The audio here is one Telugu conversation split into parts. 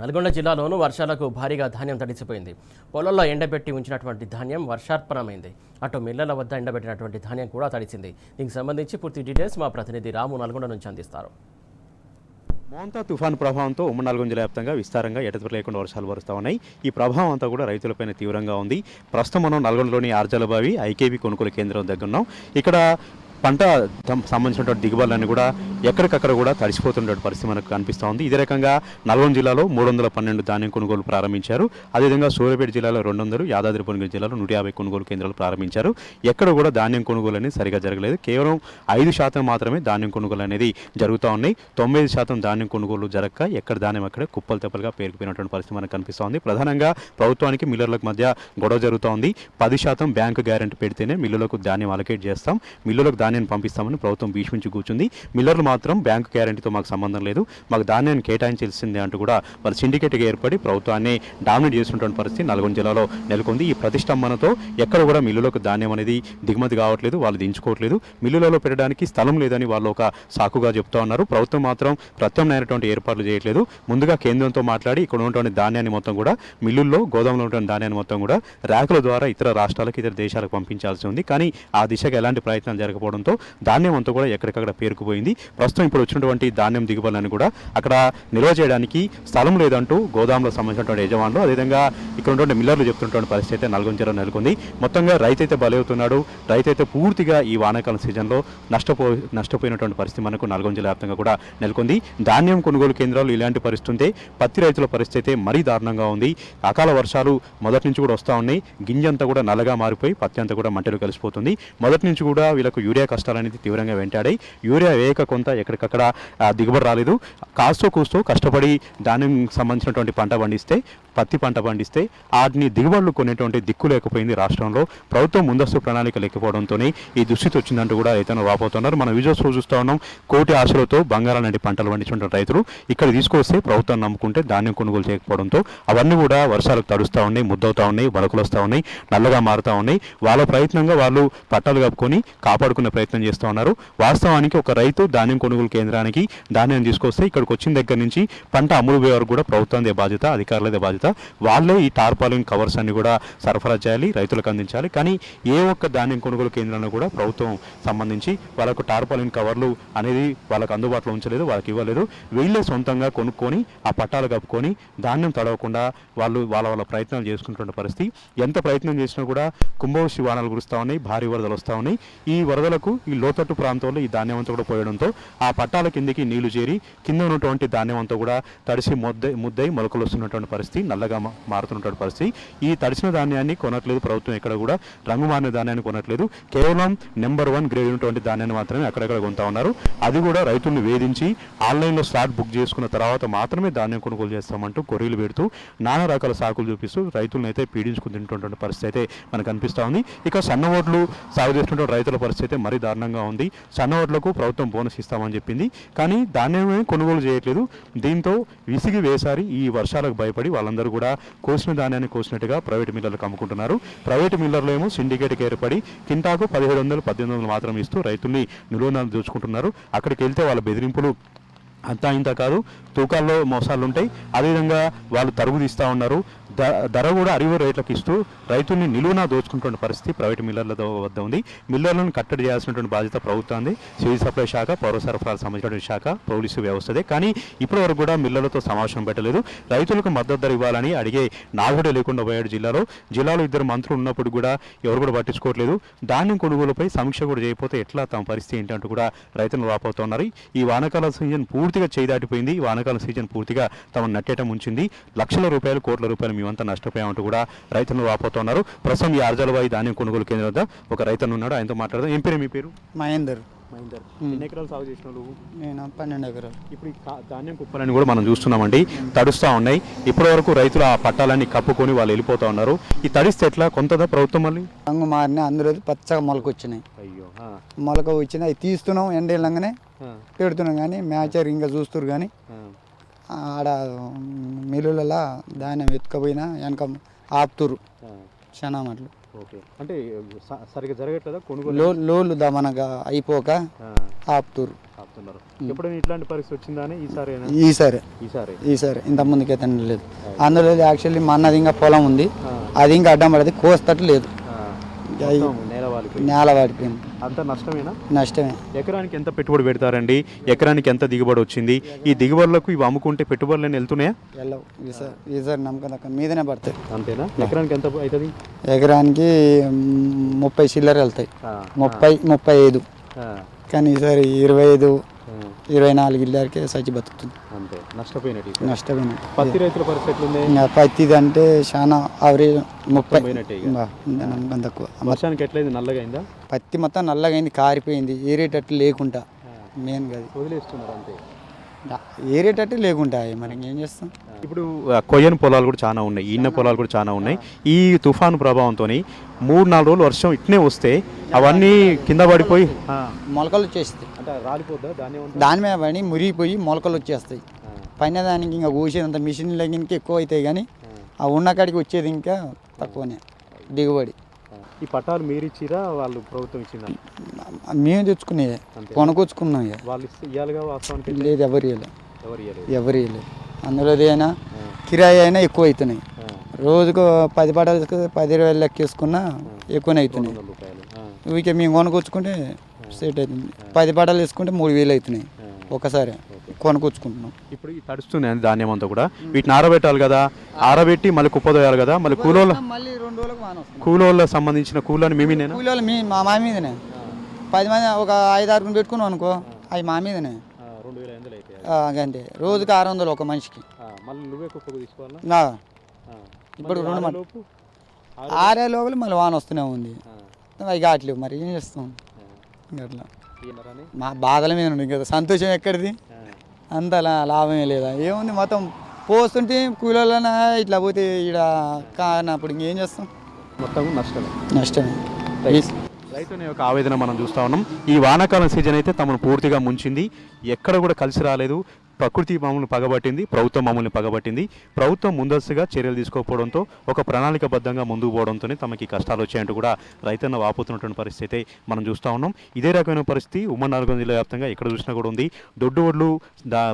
నల్గొండ జిల్లాలోనూ వర్షాలకు భారీగా ధాన్యం తడిసిపోయింది. పొలాల్లో ఎండబెట్టి ఉంచినటువంటి ధాన్యం వర్షార్పణమైంది. అటు మిల్లల వద్ద ఎండబెట్టినటువంటి ధాన్యం కూడా తడిసింది. దీనికి సంబంధించి పూర్తి డీటెయిల్స్ మా ప్రతినిధి రాము నల్గొండ నుంచి అందిస్తారు. మోంతా తుఫాను ప్రభావంతో ఉమ్మడి నల్గొండ జిల్లా వ్యాప్తంగా విస్తారంగా ఎడతెరిపి లేకుండా వర్షాలు వరుస్తూ ఉన్నాయి. ఈ ప్రభావం అంతా కూడా రైతులపైన తీవ్రంగా ఉంది. ప్రస్తుతం మనం నల్గొండలోని ఆర్జలబావి ఐకేబీ కొనుగోలు కేంద్రం దగ్గర ఉన్నాం. ఇక్కడ పంట సంబంధించినటువంటి దిగుబడులన్నీ కూడా ఎక్కడికక్కడ కూడా తడిసిపోతున్న పరిస్థితి మనకు కనిపిస్తూ ఉంది. ఇదే రకంగా నల్గొండ జిల్లాలో 312 ధాన్యం కొనుగోలు ప్రారంభించారు. అదేవిధంగా సూర్యాపేట జిల్లాలో 200, యాదాద్రి భువనగిరి జిల్లాలో 150 కొనుగోలు కేంద్రాలు ప్రారంభించారు. ఎక్కడ కూడా ధాన్యం కొనుగోలు అనేది సరిగా జరగలేదు. కేవలం 5% మాత్రమే ధాన్యం కొనుగోలు అనేది జరుగుతూ ఉన్నాయి. 90% ధాన్యం కొనుగోలు జరగక ఎక్కడ ధాన్యం అక్కడే కుప్పలు తెప్పలుగా పేరుకుపోయినటువంటి పరిస్థితి మనకు కనిపిస్తూ ఉంది. ప్రధానంగా ప్రభుత్వానికి మిల్లర్లకు మధ్య గొడవ జరుగుతూ ఉంది. 10% బ్యాంకు గ్యారెంటీ పెడితేనే మిల్లులకు ధాన్యం అలొకేట్ చేస్తాం, మిల్లులకు ధాన్యాన్ని పంపిస్తామని ప్రభుత్వం భీష్మించి కూర్చుంది. మిల్లర్లు మాత్రం బ్యాంకు గ్యారెంటీతో మాకు సంబంధం లేదు, మాకు ధాన్యాన్ని కేటాయించాల్సిందే అంటూ కూడా వాళ్ళు సిండికేట్గా ఏర్పడి ప్రభుత్వాన్ని డామినేట్ చేస్తున్నటువంటి పరిస్థితి నల్గొండ జిల్లాలో నెలకొంది. ఈ ప్రతిష్టంభనతో ఎక్కడ కూడా మిల్లులకు ధాన్యం అనేది దిగుమతి కావట్లేదు, వాళ్ళు దించుకోవట్లేదు. మిల్లులలో పెట్టడానికి స్థలం లేదని వాళ్ళు ఒక సాకుగా చెప్తా ఉన్నారు. ప్రభుత్వం మాత్రం ప్రత్యామ్నాయటువంటి ఏర్పాట్లు చేయట్లేదు. ముందుగా కేంద్రంతో మాట్లాడి ఇక్కడ ఉన్నటువంటి ధాన్యాన్ని మొత్తం కూడా మిల్లుల్లో గోదాంలో ఉన్నటువంటి ధాన్యాన్ని మొత్తం కూడా ర్యాకుల ద్వారా ఇతర రాష్ట్రాలకు, ఇతర దేశాలకు పంపించాల్సి ఉంది. కానీ ఆ దిశగా ఎలాంటి ప్రయత్నాలు జరగకపోవడంతో ధాన్యం అంతా కూడా ఎక్కడికక్కడ పేరుకుపోయింది. ప్రస్తుతం ఇప్పుడు వచ్చినటువంటి ధాన్యం దిగుబడులను కూడా అక్కడ నిల్వ చేయడానికి స్థలం లేదంటూ గోదాంలో సంబంధించినటువంటి యజమానులు, అదేవిధంగా ఇక్కడ ఉన్నటువంటి మిల్లర్లు చెప్తున్నటువంటి పరిస్థితి అయితే నల్గొండ జిల్లా నెలకొంది. మొత్తంగా రైతు అయితే బలవుతున్నాడు. రైతు అయితే పూర్తిగా ఈ వానాకాలం సీజన్లో నష్టపోయినటువంటి పరిస్థితి మనకు నల్గొండ జిల్లా వ్యాప్తంగా కూడా నెలకొంది. ధాన్యం కొనుగోలు కేంద్రాలు ఇలాంటి పరిస్థితి ఉంటే పత్తి రైతుల పరిస్థితి అయితే మరీ దారుణంగా ఉంది. అకాల వర్షాలు మొదటి నుంచి కూడా వస్తూ ఉన్నాయి. గింజంతా కూడా నల్లగా మారిపోయి పత్తి అంతా కూడా మంటలు కలిసిపోతుంది. మొదటి నుంచి కూడా వీళ్ళకు యూరియా కష్టాలు అనేది తీవ్రంగా వెంటాడాయి. యూరియా వేయక కొంత ఎక్కడికక్కడ దిగుబడి రాలేదు. కాస్తో కూస్తో కష్టపడి ధాన్యం సంబంధించినటువంటి పంట పండిస్తే, పత్తి పంట పండిస్తే వాటిని దిగుబడులు కొనేటువంటి దిక్కు లేకపోయింది రాష్ట్రంలో. ప్రభుత్వం ముందస్తు ప్రణాళిక లేకపోవడంతోనే ఈ దుస్థితి వచ్చిందంటూ కూడా రైతులు వాపోతున్నారు. మనం విజువల్స్ చూస్తూ ఉన్నాం. కోటి ఆశలతో బంగారం లాంటి పంటలు పండించిన రైతులు ఇక్కడ తీసుకొస్తే ప్రభుత్వం నమ్ముకుంటే ధాన్యం కొనుగోలు చేయకపోవడంతో అవన్నీ కూడా వర్షాలకు తడుస్తూ ఉన్నాయి, ముద్దవుతూ ఉన్నాయి, బలకులు వస్తూ ఉన్నాయి, నల్లగా మారుతూ ఉన్నాయి. వాళ్ళ ప్రయత్నంగా వాళ్ళు పట్టాలు కప్పుకొని కాపాడుకునే ప్రయత్నం చేస్తూ ఉన్నారు. వాస్తవానికి ఒక రైతు ధాన్యం కొనుగోలు కేంద్రానికి ధాన్యం తీసుకొస్తే ఇక్కడికి వచ్చిన దగ్గర నుంచి పంట అమ్ముడు పోయే వరకు కూడా ప్రభుత్వందే బాధ్యత, అధికారులదే బాధ్యత. వాళ్ళే ఈ టార్పాలిన్ కవర్స్ అన్ని కూడా సరఫరా చేయాలి, రైతులకు అందించాలి. కానీ ఏ ఒక్క ధాన్యం కొనుగోలు కేంద్రాన్ని కూడా ప్రభుత్వం సంబంధించి వాళ్ళకు టార్పాలిన్ కవర్లు అనేది వాళ్ళకు అందుబాటులో ఉంచలేదు, వాళ్ళకి ఇవ్వలేదు. వీళ్ళే సొంతంగా కొనుక్కొని ఆ పట్టాలు కప్పుకొని ధాన్యం తడవకుండా వాళ్ళు వాళ్ళ ప్రయత్నాలు చేసుకుంటున్న పరిస్థితి. ఎంత ప్రయత్నం చేసినా కూడా కుంభవృష్టి వానలు కురుస్తూ ఉన్నాయి, భారీ వరదలు వస్తూ ఉన్నాయి. ఈ వరదలకు ఈ లోతట్టు ప్రాంతంలో ఈ ధాన్యం అంతా కూడా పోయడంతో ఆ పట్టాల కిందికి నీళ్లు చేరి కింద ఉన్నటువంటి ధాన్యం అంతా కూడా తడిసి ముద్దై మొలకలు వస్తున్నటువంటి పరిస్థితి, నల్లగా మారుతున్నటువంటి పరిస్థితి. ఈ తడిసిన ధాన్యాన్ని కొనట్లేదు ప్రభుత్వం, ఎక్కడ కూడా రంగు మారిన ధాన్యాన్ని కొనట్లేదు. కేవలం నెంబర్ 1 గ్రేడ్ ఉన్నటువంటి ధాన్యాన్ని మాత్రమే అక్కడక్కడ కొంటా ఉన్నారు. అది కూడా రైతులను వేధించి ఆన్లైన్లో స్లాట్ బుక్ చేసుకున్న తర్వాత మాత్రమే ధాన్యం కొనుగోలు చేస్తామంటూ కొర్రీలు పెడుతూ నానా రకాల సాకులు చూపిస్తూ రైతులను అయితే పీడించుకుని తింటున్నటువంటి పరిస్థితి అయితే మనకు కనిపిస్తూ ఉంది. ఇక సన్న ఓట్లు సాగు చేస్తున్నటువంటి రైతుల పరిస్థితి మరీ దారుణంగా ఉంది. సన్న ఓట్లకు ప్రభుత్వం బోనస్ ఇస్తామని చెప్పింది, కానీ ధాన్యమే కొనుగోలు చేయట్లేదు. దీంతో విసిగి వేసారి ఈ వర్షాలకు భయపడి వాళ్ళందరూ కూడా కోసిన ధాన్యాన్ని కోసినట్టుగా ప్రైవేటు మిల్లర్లకు అమ్ముకుంటున్నారు. ప్రైవేటు మిల్లర్లు ఏమో సిండికేట్కి ఏర్పడి కింటాకు 1700, 1800 మాత్రం ఇస్తూ రైతుల్ని నిలువున దోచుకుంటున్నారు. అక్కడికి వెళ్తే వాళ్ళ బెదిరింపులు అంతా ఇంత కాదు, తూకాల్లో మోసాలు ఉంటాయి. అదేవిధంగా వాళ్ళు తరుగు తీస్తూ ఉన్నారు. ధర కూడా అరివో రేట్లకు ఇస్తూ రైతుల్ని నిలువునా దోచుకుంటున్న పరిస్థితి ప్రైవేటు మిల్లర్ల వద్ద ఉంది. మిల్లర్లను కట్టడి చేయాల్సినటువంటి బాధ్యత ప్రభుత్వాన్ని, సివిల్ సప్లై శాఖ, పౌర సరఫరాలకు సంబంధించినటువంటి శాఖ, పోలీసు వ్యవస్థదే. కానీ ఇప్పటి వరకు కూడా మిల్లర్లతో సమావేశం పెట్టలేదు. రైతులకు మద్దతు ధర ఇవ్వాలని అడిగే నాగుడే లేకుండా పోయాడు జిల్లాలో. 2 మంత్రులు ఉన్నప్పుడు కూడా ఎవరు కూడా పట్టించుకోవట్లేదు. ధాన్యం కొనుగోలుపై సమీక్ష కూడా చేయకపోతే ఎట్లా తమ పరిస్థితి ఏంటంటూ కూడా రైతులు వాపోతున్నారు. ఈ వానాకాల సీజన్ పూర్తిగా చేదాటిపోయింది. ఈ వానాకాల సీజన్ పూర్తిగా తమ నట్టేటం ఉంచింది. లక్షల రూపాయలు, కోట్ల రూపాయలు మేమంతా నష్టపోయామంటూ కూడా రైతులు వాపోతున్నారు. ప్రస్తుతం ఈ ఆర్జలబాయి ధాన్యం కొనుగోలు కేంద్రం వద్ద ఒక రైతు ఉన్నాడు, ఆయనతో మాట్లాడదాం. ఏం పేరు మీ పేరు? మహేందర్. ఎన్ని ఎకరాలు సాగు చేసిన నువ్వు? నేను 12 ఎకరాలు. ఇప్పుడు ధాన్యం కుప్పలని కూడా మనం చూస్తున్నామండి, తడుస్తూ ఉన్నాయి. ఇప్పటి వరకు రైతులు ఆ పట్టాలన్నీ కప్పుకొని వాళ్ళు వెళ్ళిపోతూ ఉన్నారు. ఈ తడిస్తే ఎట్లా కొంతదా ప్రభుత్వం మళ్ళీ? రంగు మారిన అందులో పచ్చగా మొలక వచ్చినాయి. అయ్యో, మొలక వచ్చినాయి, అవి తీస్తున్నాం, ఎండ వెళ్ళంగానే పెడుతున్నాం. కానీ మ్యాచర్ ఇంకా చూస్తారు. కానీ ఆడ మిల్లులలో ధాన్యం ఎత్తుకపోయినా వెనక ఆపుతురు క్షణం అట్లు. ఓకే, అంటే సరిగ్గా జరగట్లేదా కొనుగోలు? లోళ్ళు దమనగా అయిపోక ఆపుతురు. ఆపుతున్నారు. ఎప్పుడైనా ఇట్లాంటి పరిస్థితి వచ్చిందా అని ఈసారి ఇంత ముందుకైతే లేదు. అందులో యాక్చువల్లీ మా అన్నది ఇంకా పొలం ఉంది, అది ఇంకా అడ్డం పడేది, కోస్తట్టు లేదు, నేల వాడిపోయింది. అంత నష్టమేనా? నష్టమే. ఎకరానికి ఎంత పెట్టుబడి పెడతారండి? ఎకరానికి ఎంత దిగుబడి వచ్చింది? ఈ దిగుబడులకు ఇవి అమ్ముకుంటే పెట్టుబడులు వెళ్తున్నాయా? వెళ్ళవు. ఈసారి నమ్మకం దక్క మీదనే పడతాయి. అంతేనా? ఎకరానికి ఎంత అవుతుంది? ఎకరానికి 30 చిల్లర వెళ్తాయి, 35. కానీ ఈసారి 25, 24 ఇళ్ళకే సచ్చి బతుకుతుంది. అంతే, నష్టపోయినట్టు. పత్తి రైతుల పరిస్థితి ఉంది. పత్తిది అంటే చాలా అవరేజ్ 30 తక్కువ. వర్షానికి ఎట్లయింది? నల్లగా అయిందా? పత్తి మొత్తం నల్లగా అయింది, కారిపోయింది, ఏరేటట్టు లేకుండా. మెయిన్ కాదు, వదిలేస్తున్నారు అంతే, ఏరేటట్టు లేకుండా. మరి ఏం చేస్తాం? ఇప్పుడు కొయ్యని పొలాలు కూడా చాలా ఉన్నాయి, ఈన్న పొలాలు కూడా చాలా ఉన్నాయి. ఈ తుఫాను ప్రభావంతో 3-4 రోజులు వర్షం ఇట్నే వస్తే అవన్నీ కింద పడిపోయి మొలకలు వచ్చేస్తాయి. అంటే రాలిపోద్దా? దాని మీద పడి మురిగిపోయి మొలకలు వచ్చేస్తాయి. పైన దానికి ఇంకా కోసేదంత మిషన్ లెగ్గినకి ఎక్కువ అవుతాయి, కానీ ఆ ఉన్న కాడికి వచ్చేది ఇంకా తక్కువనే దిగుబడి. ఈ పట్టాలు మీరు ఇచ్చిరా వాళ్ళు ప్రభుత్వం ఇచ్చిందా? మేము తెచ్చుకునే కొనుకొచ్చుకున్నాం. వాళ్ళు ఇవ్వాలిగా వాస్తవానికి? లేదు, ఎవరు ఇవ్వలేదు. అందులో అయినా కిరాయి అయినా ఎక్కువ అవుతున్నాయి. రోజుకు 10 పట్టాలు 10,000 లెక్కేసుకున్నా ఎక్కువనే అవుతున్నాయి. ఇక మేము కొనుకొచ్చుకుంటే సెట్ అవుతుంది. 10 పట్టాలు వేసుకుంటే 3,000 అవుతున్నాయి ఒకసారి కొనుకొచ్చుకుంటున్నాం. ఇప్పుడు ఈ తడుస్తుంది ధాన్యం అంతా కూడా, వీటిని ఆరబెట్టాలి కదా, ఆరబెట్టి మళ్ళీ కుప్పదోయాలి కదా. మళ్ళీ మళ్ళీ 2 రోజులకు కూలోళ్ళకి సంబంధించిన కూలని కూలోళ్ళు మా మా మీదనే 10 మంది ఒక 5-6 పెట్టుకున్నాం అనుకో, అవి మా మీదనే. 2,500 అయితే అంతే, రోజుకి 600 ఒక మనిషికి. మళ్ళీ నువ్వే కుప్పకు తీసుకోవాలా? ఇప్పుడు 6 లోపల మళ్ళీ వాన వస్తూనే ఉంది, అవి కావట్లేవు. మరి ఏం చేస్తాం? అట్లా మా బాధల మీద ఉంది కదా, సంతోషం ఎక్కడిది? అంత లాభమే లేదా? ఏముంది, మొత్తం పోస్తుంటే కూలీలైనా ఇట్లా పోతే ఇక్కడ కానప్పుడు ఇంకేం చేస్తాం? మొత్తం నష్టమే. రైతుని యొక్క ఆవేదన మనం చూస్తూ ఉన్నాం. ఈ వానాకాలం సీజన్ అయితే తమను పూర్తిగా ముంచింది, ఎక్కడ కూడా కలిసి రాలేదు. ప్రకృతి మమ్మల్ని పగబట్టింది, ప్రభుత్వం మమ్మల్ని పగబట్టింది. ప్రభుత్వం ముందస్తుగా చర్యలు తీసుకోకపోవడంతో, ఒక ప్రణాళికబద్ధంగా ముందుకు పోవడంతోనే తమకి కష్టాలు వచ్చాయంటూ కూడా రైతన్న వాపోతున్నటువంటి పరిస్థితి మనం చూస్తూ ఉన్నాం. ఇదే రకమైన పరిస్థితి ఉమ్మడి నల్గొండ జిల్లా వ్యాప్తంగా ఎక్కడ చూసినా కూడా ఉంది. దొడ్డు ఒడ్లు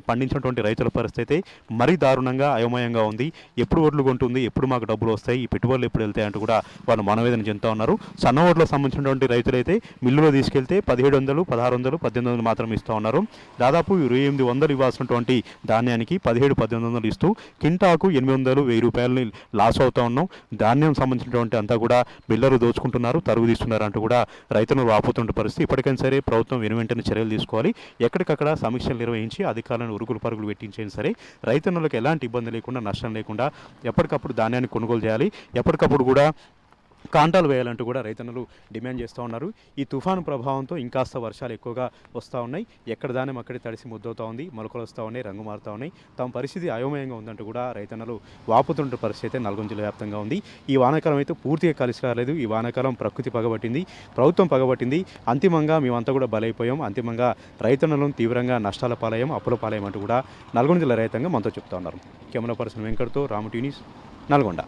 పండించినటువంటి రైతుల పరిస్థితి మరీ దారుణంగా అయోమయంగా ఉంది. ఎప్పుడు ఒడ్లు కొంటుంది, ఎప్పుడు మాకు డబ్బులు వస్తాయి, ఈ పెట్టుబడులు ఎప్పుడు వెళ్తాయి అంటూ కూడా వాళ్ళు మనవేదన చెందుతూ ఉన్నారు. సన్న ఒడ్లకు సంబంధించినటువంటి రైతులైతే మిల్లులో తీసుకెళ్తే 1700, 1600, 1800 మాత్రం ఇస్తూ ఉన్నారు. దాదాపు 2800 ఇవ్వాల్సిన ధాన్యానికి 1700-1800 ఇస్తూ కింటాకు 800, 1000 రూపాయలని లాస్ అవుతా ఉన్నాం. ధాన్యం సంబంధించినటువంటి అంతా కూడా బిల్లరు దోచుకుంటున్నారు, తరుగు తీస్తున్నారు అంటూ కూడా రైతులు వాపోతున్న పరిస్థితి. ఇప్పటికైనా సరే ప్రభుత్వం వెనువెంటనే చర్యలు తీసుకోవాలి. ఎక్కడికక్కడ సమీక్షలు నిర్వహించి అధికారులను ఉరుకులు పరుగులు పెట్టించేది సరే రైతన్నులకు ఎలాంటి ఇబ్బంది లేకుండా, నష్టం లేకుండా ఎప్పటికప్పుడు ధాన్యాన్ని కొనుగోలు చేయాలి. ఎప్పటికప్పుడు కూడా కాంటాలు వేయాలంటూ కూడా రైతన్నలు డిమాండ్ చేస్తూ ఉన్నారు. ఈ తుఫాను ప్రభావంతో ఇంకాస్త వర్షాలు ఎక్కువగా వస్తూ ఉన్నాయి. ఎక్కడ ధాన్యం అక్కడే తడిసి ముద్దవుతూ ఉంది, మొలకలు వస్తూ ఉన్నాయి, రంగు మారుతూ ఉన్నాయి. తమ పరిస్థితి అయోమయంగా ఉందంటూ కూడా రైతన్నలు వాపుతున్న పరిస్థితి అయితే నల్గొండ జిల్లా వ్యాప్తంగా ఉంది. ఈ వానాకాలం అయితే పూర్తిగా కలిసి రాలేదు. ఈ వానాకాలం ప్రకృతి పగబట్టింది, ప్రభుత్వం పగబట్టింది. అంతిమంగా మేమంతా కూడా బలైపోయాం. అంతిమంగా రైతన్నలను తీవ్రంగా నష్టాల పాలయం, అప్పుల పాలయం అంటూ కూడా నల్గొండ జిల్లా రైతంగా మనతో చెప్తా ఉన్నారు. కెమెరా పర్సన్ వెంకట్తో రాము టీవీ న్యూస్, నల్గొండ.